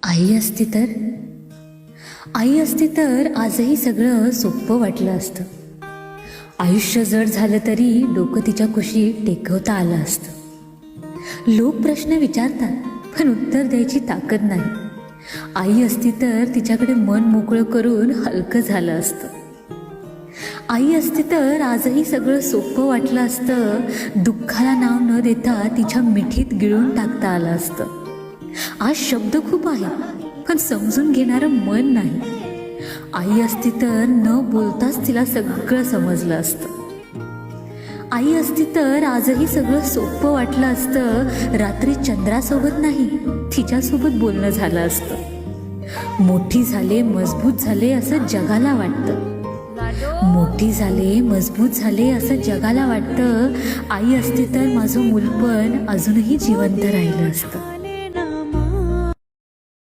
आई असती तर आई असती तर आजही सगळं सोपं वाटलं असतं. आयुष्य जड झालं तरी डोकं तिच्या कुशीत टेकवता आलं असतं. लोक प्रश्न विचारतात पण उत्तर द्यायची ताकद नाही. आई असती तर तिच्याकडे मन मोकळं करून हलकं झालं असतं. आई असती तर आजही सगळं सोपं वाटलं असतं. दुःखाला नाव न देता तिच्या मिठीत गिळून टाकता आलं असतं. आज शब्द खूप आहेत पण समजून घेणारं मन नाही. आई असती तर न बोलताच तिला सगळं समजलं असतं. आई असती तर आजही सगळं सोपं वाटलं असतं. रात्री चंद्रासोबत नाही तिच्यासोबत बोलणं झालं असतं. मोठी झाले मजबूत झाले असं जगाला वाटतं. मोठी झाले मजबूत झाले असं जगाला वाटतं. आई असती तर माझं मूलपण अजूनही जिवंत राहिलं असतं.